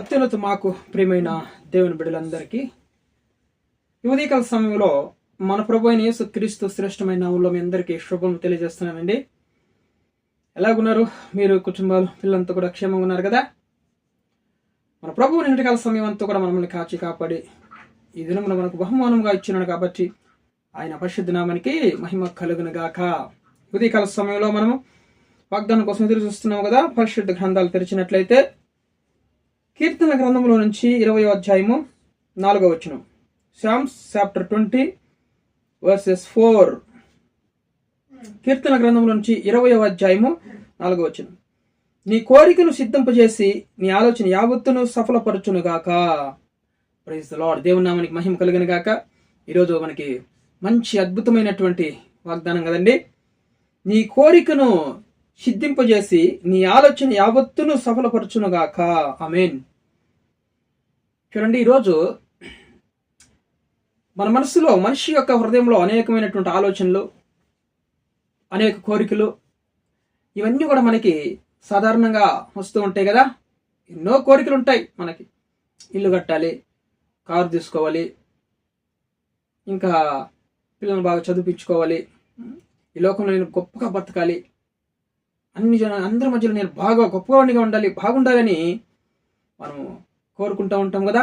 అత్యున్నత మాకు ప్రియమైన దేవుని బిడ్డలందరికీ ఉదయకాల సమయంలో మన ప్రభు అయిన యేసు క్రీస్తు శ్రేష్టమైన నామంలో మీ అందరికీ శుభం తెలియజేస్తున్నానండి. ఎలాగున్నారు మీరు? కుటుంబాలు పిల్లలంతా కూడా క్షేమంగా ఉన్నారు కదా? మన ప్రభువు నిన్నటికాల సమయం అంతా కూడా మనల్ని కాచి కాపాడి ఈ దినమున మనకు బహుమానంగా ఇచ్చినాడు కాబట్టి ఆయన పరిశుద్ధ నామానికి మహిమ కలుగును గాక. ఉదయకాల సమయంలో మనము వాగ్దానం కోసం ఎదురు చూస్తున్నాం కదా. పరిశుద్ధ గ్రంథాలు తెరిచినట్లయితే కీర్తన గ్రంథంలో నుంచి 20వ అధ్యాయము 4వ వచనం, సామ్స్ చాప్టర్ 20 వర్సెస్ 4. కీర్తన గ్రంథంలో నుంచి 20వ అధ్యాయము 4వ వచనం. నీ కోరికను సిద్ధింపజేసి నీ ఆలోచన యావత్తును సఫలపరచును గాక. Praise the Lord. దేవుని నామానికి మహిమ కలుగును గాక. ఈరోజు మనకి మంచి అద్భుతమైనటువంటి వాగ్దానం కదండి. నీ కోరికను సిద్ధింపజేసి నీ ఆలోచన యావత్తును సఫలపరచును గాక. ఆమేన్. చూడండి, ఈరోజు మన మనసులో, మనిషి యొక్క హృదయంలో అనేకమైనటువంటి ఆలోచనలు, అనేక కోరికలు, ఇవన్నీ కూడా మనకి సాధారణంగా వస్తూ ఉంటాయి కదా. ఎన్నో కోరికలు ఉంటాయి మనకి. ఇల్లు కట్టాలి, కారు తీసుకోవాలి, ఇంకా పిల్లల్ని బాగా చదివించుకోవాలి, ఈ లోకంలో నేను గొప్పగా బతకాలి, అందరి మధ్యలో నేను బాగా గొప్పవాడిగా ఉండాలి, బాగుండాలని మనం కోరుకుంటూ ఉంటాం కదా.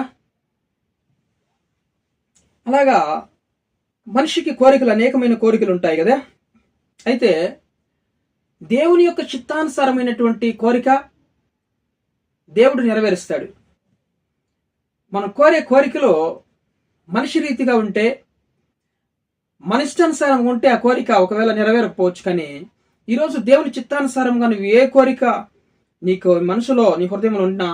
అలాగా మనిషికి కోరికలు, అనేకమైన కోరికలు ఉంటాయి కదా. అయితే దేవుని యొక్క చిత్తానుసారమైనటువంటి కోరిక దేవుడు నెరవేరుస్తాడు. మనం కోరే కోరికలో మనిషి రీతిగా ఉంటే, మన ఇష్టానుసారంగా ఉంటే ఆ కోరిక ఒకవేళ నెరవేరకపోవచ్చు. కానీ ఈరోజు దేవుని చిత్తానుసారంగా నువ్వు ఏ కోరిక నీకు మనసులో, నీ హృదయంలో ఉన్నా,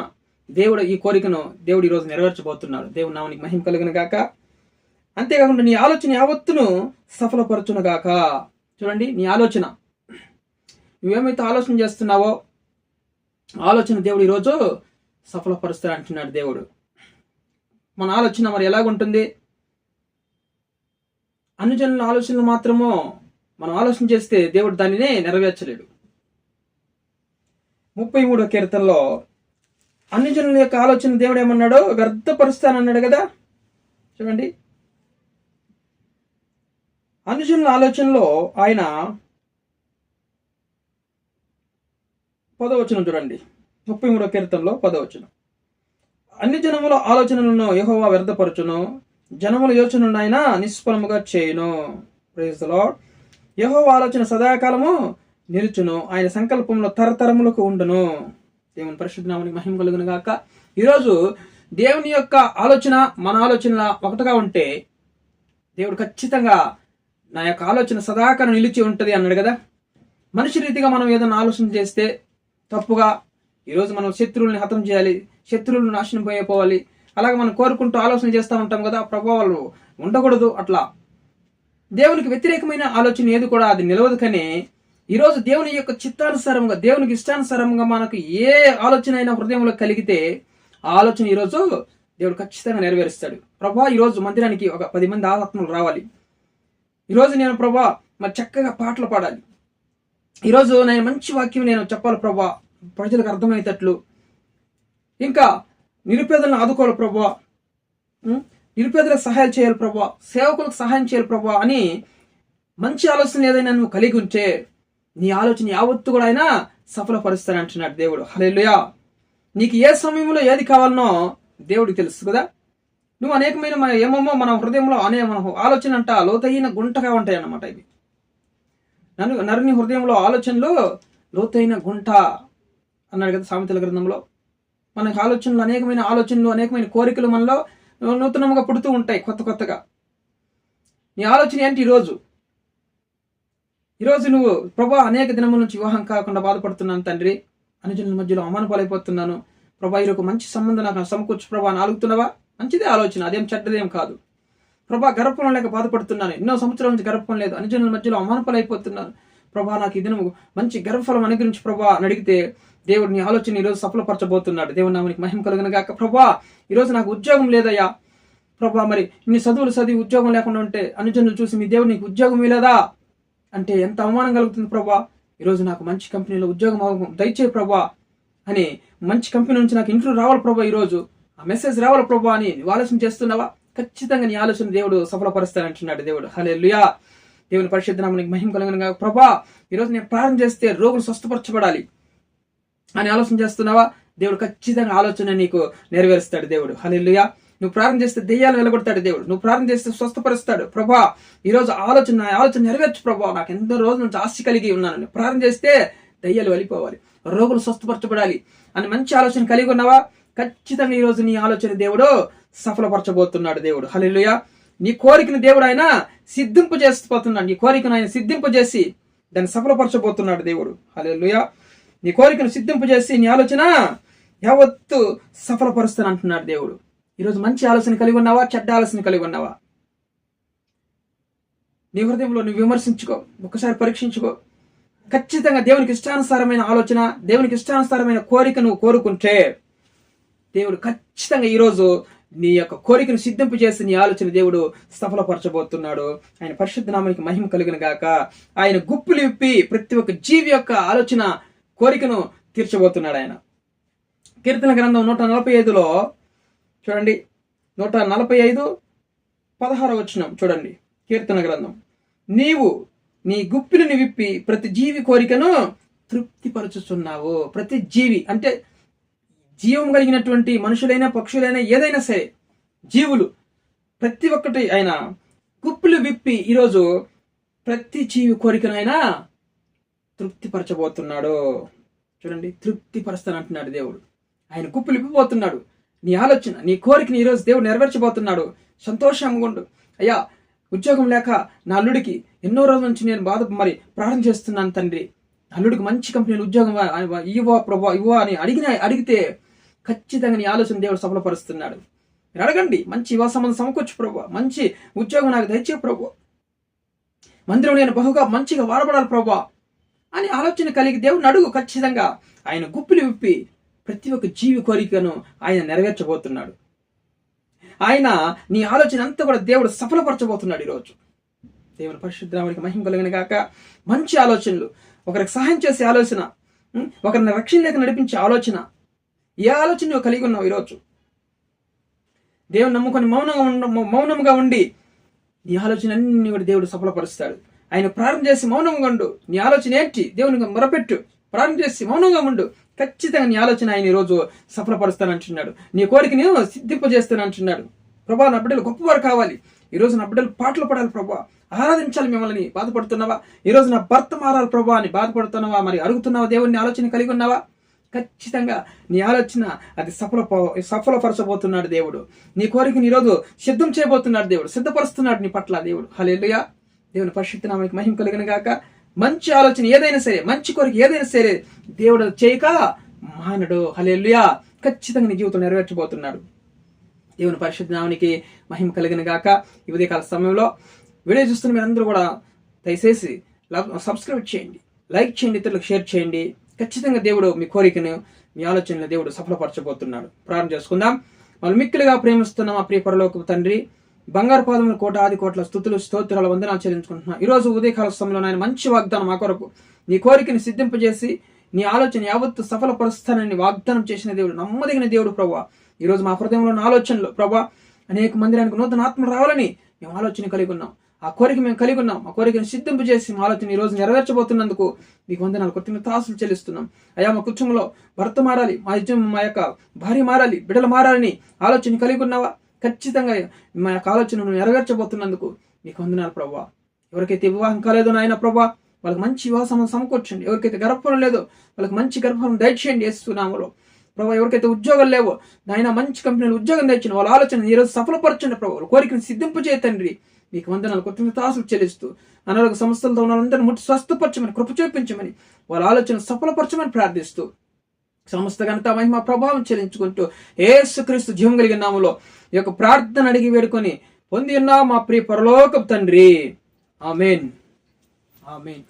దేవుడు ఈ కోరికను దేవుడు ఈరోజు నెరవేర్చబోతున్నాడు. దేవుడు నామానికి మహిమ కలుగును గాక. అంతేకాకుండా నీ ఆలోచన యావత్తును సఫలపరచును గాక. చూడండి, నీ ఆలోచన, నువ్వేమైతే ఆలోచన చేస్తున్నావో ఆలోచన దేవుడు ఈరోజు సఫలపరుస్తాడు అంటున్నాడు దేవుడు. మన ఆలోచన మరి ఎలాగుంటుంది? అన్ని జనుల ఆలోచనలు మాత్రము మనం ఆలోచన చేస్తే దేవుడు దానినే నెరవేర్చలేడు. 33వ కీర్తనలో అన్ని జనుల యొక్క ఆలోచన దేవుడు ఏమన్నాడో వ్యర్థపరుస్తానన్నాడు కదా. చూడండి, అన్ని జనుల ఆలోచనలో ఆయన 10వ వచనం చూడండి. 33వ కీర్తనలో 10వ వచనం, అన్ని జనముల ఆలోచనలను యెహోవా వ్యర్థపరచును, జనముల యోచనను ఆయన నిష్ఫలముగా చేయును. Praise the lord. యెహోవా ఆలోచన సదాకాలము నిలుచును, ఆయన సంకల్పంలో తరతరములకు ఉండును. దేవుని పరిశుద్ధ నామానికి మహిమ కలుగును గాక. ఈరోజు దేవుని యొక్క ఆలోచన మన ఆలోచన ఒకటిగా ఉంటే దేవుడు ఖచ్చితంగా నా యొక్క ఆలోచన సదాకాలం నిలిచి ఉంటుంది అన్నాడు కదా. మనిషి రీతిగా మనం ఏదైనా ఆలోచన చేస్తే తప్పుగా, ఈరోజు మనం శత్రువుల్ని హతం చేయాలి, శత్రువులను నాశనం అయిపోవాలి, అలాగే మనం కోరుకుంటూ ఆలోచన చేస్తూ ఉంటాం కదా. ప్రభావాలు ఉండకూడదు. అట్లా దేవునికి వ్యతిరేకమైన ఆలోచన ఏది కూడా అది నిలవదు. కానీ ఈరోజు దేవుని యొక్క చిత్తానుసారంగా, దేవునికి ఇష్టానుసారంగా మనకు ఏ ఆలోచన అయినా హృదయంలో కలిగితే ఆ ఆలోచన ఈరోజు దేవుడు ఖచ్చితంగా నెరవేరుస్తాడు. ప్రభా, ఈరోజు మందిరానికి ఒక 10 మంది ఆత్మలు రావాలి, ఈరోజు నేను ప్రభా మరి చక్కగా పాటలు పాడాలి, ఈరోజు నేను మంచి వాక్యం నేను చెప్పాలి ప్రభా, ప్రజలకు అర్థమయ్యేటట్లు, ఇంకా నిరుపేదలను ఆదుకోవాలి ప్రభా, నిరుపేదలకు సహాయం చేయాలి ప్రభా, సేవకులకు సహాయం చేయాలి ప్రభా అని మంచి ఆలోచన ఏదైనా నువ్వు కలిగి ఉంటే నీ ఆలోచన యావత్తు కూడా ఆయన సఫలపరుస్తానంటున్నాడు దేవుడు. హల్లెలూయా. నీకు ఏ సమయంలో ఏది కావాలనో దేవుడికి తెలుసు కదా. నువ్వు అనేకమైన ఏమేమో మన హృదయంలో మన ఆలోచన అంట లోతైన గుంటగా ఉంటాయి అన్నమాట. ఇవి నరుని హృదయంలో ఆలోచనలు లోతైన గుంట అన్నాడు కదా సామెతల గ్రంథంలో. మనకు ఆలోచనలు, అనేకమైన ఆలోచనలు, అనేకమైన కోరికలు మనలో నూతనంగా పుడుతూ ఉంటాయి కొత్త కొత్తగా. నీ ఆలోచన ఏంటి? ఈరోజు నువ్వు ప్రభా అనేక దినముల నుంచి వివాహం కాకుండా బాధపడుతున్నాను తండ్రి, అనుజనుల మధ్యలో అవమానపాలైపోతున్నాను ప్రభా, ఈరోజు మంచి సంబంధం నాకు సమకూర్చు ప్రభా అని అలుగుతున్నావా? మంచిదే ఆలోచన, అదేం చెడ్డదేం కాదు. ప్రభా, గర్భఫలం లేక బాధపడుతున్నాను, ఎన్నో సంవత్సరాల నుంచి గర్భఫలం లేదు, అనుజనుల మధ్యలో అవమానపాలైపోతున్నాను ప్రభా, నాకు ఈ దినము మంచి గర్భఫలం అనుగ్రహించి ప్రభా అని అడిగితే దేవుడు నీ ఆలోచన ఈరోజు సఫలపరచబోతున్నాడు. దేవుని నామానికి మహిమ కలుగును గాక. ప్రభా, ఈరోజు నాకు ఉద్యోగం లేదయ్యా ప్రభా, మరి ఇన్ని చదువులు చదివి ఉద్యోగం లేకుండా ఉంటే అనుజనులు చూసి మీ దేవుడు నీకు ఉద్యోగం ఇవ్వలేదా అంటే ఎంత అవమానం కలుగుతుంది ప్రభా. ఈరోజు నాకు మంచి కంపెనీలో ఉద్యోగం దయచేయి ప్రభా అని, మంచి కంపెనీ నుంచి నాకు ఇంట్లో రావాలి ప్రభా, ఈరోజు ఆ మెసేజ్ రావాలి ప్రభా అని నువ్వు ఆలోచన చేస్తున్నావా? ఖచ్చితంగా నీ ఆలోచన దేవుడు సఫలపరుస్తానంటున్నాడు దేవుడు. హల్లెలూయా. దేవుని పరిశుద్ధ నామమునకు మహిమ కలుగునుగా. ప్రభా, ఈరోజు నేను ప్రార్థన చేస్తే రోగులు స్వస్థపరచబడాలి అని ఆలోచన చేస్తున్నావా? దేవుడు ఖచ్చితంగా ఆలోచన నీకు నెరవేరుస్తాడు దేవుడు. హల్లెలూయా. నువ్వు ప్రార్థన చేస్తే దెయ్యాలు వెలగొడతాడు దేవుడు. నువ్వు ప్రార్థన చేస్తే స్వస్థపరుస్తాడు. ప్రభా, ఈరోజు ఆలోచన నెరవేర్చు ప్రభా, నాకు ఎంతో రోజుల నుంచి ఆశ కలిగి ఉన్నాను. ప్రార్థన చేస్తే దెయ్యాలు వెళ్ళిపోవాలి, రోగులు స్వస్థపరచబడాలి అని మంచి ఆలోచన కలిగి ఉన్నావా? ఖచ్చితంగా ఈరోజు నీ ఆలోచన దేవుడు సఫలపరచబోతున్నాడు దేవుడు. హల్లెలూయా. నీ కోరికను దేవుడు ఆయన సిద్ధింపు చేసిపోతున్నాడు. నీ కోరికను ఆయన సిద్ధింపు చేసి దాన్ని సఫలపరచబోతున్నాడు దేవుడు. హల్లెలూయా. నీ కోరికను సిద్ధింపు చేసి నీ ఆలోచన యావత్తు సఫలపరుస్తాను అంటున్నాడు దేవుడు. ఈరోజు మంచి ఆలోచన కలిగి ఉన్నావా? చెడ్డ ఆలోచన కలిగి ఉన్నావా? నీ హృదయంలో నువ్వు విమర్శించుకో, ఒక్కసారి పరీక్షించుకో. ఖచ్చితంగా దేవునికి ఇష్టానుసారమైన ఆలోచన, దేవునికి ఇష్టానుసారమైన కోరిక నువ్వు కోరుకుంటే దేవుడు ఖచ్చితంగా ఈరోజు నీ యొక్క కోరికను సిద్ధింపు చేసి నీ ఆలోచన దేవుడు సఫలపరచబోతున్నాడు. ఆయన పరిశుద్ధ నామానికి మహిమ కలుగును గాక. ఆయన గుప్పులు విప్పి ప్రతి ఒక్క జీవి యొక్క ఆలోచన కోరికను తీర్చబోతున్నాడు ఆయన. కీర్తన గ్రంథం 145లో చూడండి, 145:16 వచనం చూడండి. కీర్తన గ్రంథం, నీవు నీ గుప్పిలిని విప్పి ప్రతి జీవి కోరికను తృప్తిపరచుచున్నావు. ప్రతి జీవి అంటే జీవం కలిగినటువంటి మనుషులైనా పక్షులైనా ఏదైనా సరే జీవులు ప్రతి ఒక్కటి ఆయన గుప్పులు విప్పి ఈరోజు ప్రతి జీవి కోరికను ఆయన తృప్తిపరచబోతున్నాడు. చూడండి, తృప్తిపరుస్తానంటున్నాడు దేవుడు. ఆయన గుప్పులు విప్పిపోతున్నాడు. నీ ఆలోచన, నీ కోరికని ఈరోజు దేవుడు నెరవేర్చబోతున్నాడు. సంతోషంగా ఉండు. అయ్యా, ఉద్యోగం లేక నా అల్లుడికి ఎన్నో రోజుల నుంచి నేను ప్రార్థన చేస్తున్నాను తండ్రి, అల్లుడికి మంచి కంపెనీలు ఉద్యోగం ఇవ్వా ప్రభా ఇవ్వా అని అడిగితే ఖచ్చితంగా నీ ఆలోచన దేవుడు సఫలపరుస్తున్నాడు. మీరు అడగండి, మంచి వివాహ సంబంధం సమకూర్చు ప్రభు, మంచి ఉద్యోగం నాకు దయచే ప్రభు, మందిరం నేను బహుగా మంచిగా వాడబడాలి ప్రభు అని ఆలోచన కలిగి దేవుడిని అడుగు. ఖచ్చితంగా ఆయన గుప్పిలు విప్పి ప్రతి ఒక్క జీవి కోరికను ఆయన నెరవేర్చబోతున్నాడు. ఆయన నీ ఆలోచన అంతా కూడా దేవుడు సఫలపరచబోతున్నాడు ఈరోజు. దేవుని పరిశుద్ధానికి మహిమ కలుగును గాక. మంచి ఆలోచనలు, ఒకరికి సహాయం చేసే ఆలోచన, ఒకరిని రక్షణలోకి నడిపించే ఆలోచన, ఏ ఆలోచన నువ్వు కలిగి ఉన్నావు ఈరోజు? దేవుని నమ్ముకొని మౌనంగా ఉండి నీ ఆలోచన అన్ని కూడా దేవుడు సఫలపరుస్తాడు. ఆయన ప్రార్థన చేసి మౌనంగా ఉండు. నీ ఆలోచన ఏంటి? దేవునికి మొరపెట్టు, ప్రార్థన చేసి మౌనంగా ఉండు. ఖచ్చితంగా నీ ఆలోచన ఆయన ఈరోజు సఫలపరుస్తానంటున్నాడు. నీ కోరికని సిద్ధింపజేస్తానంటున్నాడు. ప్రభా, నా బిడ్డలు గొప్పవారు కావాలి, ఈరోజు నా బిడ్డలు పాటలు పడాలి ప్రభా, ఆరాధించాలి మిమ్మల్ని బాధపడుతున్నావా? ఈరోజు నా భర్త మారాలి ప్రభా అని బాధపడుతున్నావా? మరి అడుగుతున్నావా? దేవుడిని ఆలోచన కలిగి ఉన్నావా? ఖచ్చితంగా నీ ఆలోచన అది సఫలపరచబోతున్నాడు దేవుడు. నీ కోరికని ఈరోజు సిద్ధం చేయబోతున్నాడు దేవుడు, సిద్ధపరుస్తున్నాడు నీ పట్ల దేవుడు. హల్లెలూయా. దేవుని పరిశుద్ధ నామమునకు మహిమ కలుగును గాక. మంచి ఆలోచన ఏదైనా సరే, మంచి కోరిక ఏదైనా సరే దేవుడు చేయక మానడు. హల్లెలూయా. ఖచ్చితంగా నీ జీవితం నెరవేర్చబోతున్నాడు. దేవుని పరిశుద్ధ నామమునికి మహిమ కలుగును గాక. ఈ ఉదయకాల సమయంలో వీడియో చూస్తున్న మీరందరూ కూడా దయచేసి సబ్స్క్రైబ్ చేయండి, లైక్ చేయండి, ఇతరులకు షేర్ చేయండి. ఖచ్చితంగా దేవుడు మీ కోరికను, మీ ఆలోచనలు దేవుడు సఫలపరచబోతున్నాడు. ప్రార్థన చేసుకుందాం. మనం మిక్కిలిగా ప్రేమిస్తున్న మా ప్రియ పరలోకపు తండ్రి, బంగారు పాదముల కోట ఆది కోట్ల స్తుతులు స్తోత్రాల వందనాలు చెల్లించుకుంటున్నాం. ఈరోజు ఉదయకాల సమయంలో ఆయన మంచి వాగ్దానం మా కొరకు, నీ కోరికని సిద్ధింపజేసి నీ ఆలోచన యావత్తు సఫలపరుస్తానని వాగ్దానం చేసిన దేవుడు, నమ్మదగిన దేవుడు ప్రభా. ఈరోజు మా హృదయంలో ఉన్న ఆలోచనలు ప్రభా, అనేక మందిరానికి నూతన ఆత్మలు రావాలని మేము ఆలోచన కలిగి ఉన్నాం. ఆ కోరిక మేము కలిగి ఉన్నాం. ఆ కోరికను సిద్ధింపజేసి మా ఆలోచన ఈ రోజు నెరవేర్చబోతున్నందుకు మీకు వందనాలు, కృతజ్ఞతాస్తులు చెల్లిస్తున్నాం. అయ్యా, మా కుటుంబంలో భర్త మారాలి, మా యొక్క భార్య మారాలి, బిడ్డలు మారాలని ఆలోచన కలిగి ఉన్నావా? ఖచ్చితంగా మా యొక్క ఆలోచనను నెరవేర్చబోతున్నందుకు మీకు వందనాలు ప్రభా. ఎవరికైతే వివాహం కాలేదో నాయన ప్రభా, వాళ్ళకి మంచి వివాహ సంబంధం సమకూర్చండి. ఎవరికైతే గర్భఫలం లేదో వాళ్ళకి మంచి గర్భఫలం దయచేయండి యేసునామములో ప్రభా. ఎవరికైతే ఉద్యోగాలు లేవో నాయన మంచి కంపెనీలు ఉద్యోగం తెచ్చిన వాళ్ళ ఆలోచన ఈరోజు సఫలపరచండి ప్రభా. కోరికను సిద్ధింపు చేయతండ్రి. మీకు వందనాలు, కృతజ్ఞతాస్తులు చెల్లిస్తూ అనారోగ్య సమస్యలతో ఉన్న వాళ్ళందరినీ ముట్టి స్వస్థపరచమని, కృప చూపించమని, వాళ్ళ ఆలోచన సఫలపరచమని ప్రార్థిస్తూ సమస్త ఘనత మహిమ ప్రభావం చెల్లించుకుంటూ యేసుక్రీస్తు జీవం కలిగిన నామములో ఈ యొక్క ప్రార్థన అడిగి వేడుకొని పొంది ఉన్నా మా ప్రియ పరలోకపు తండ్రి. ఆమేన్, ఆమేన్.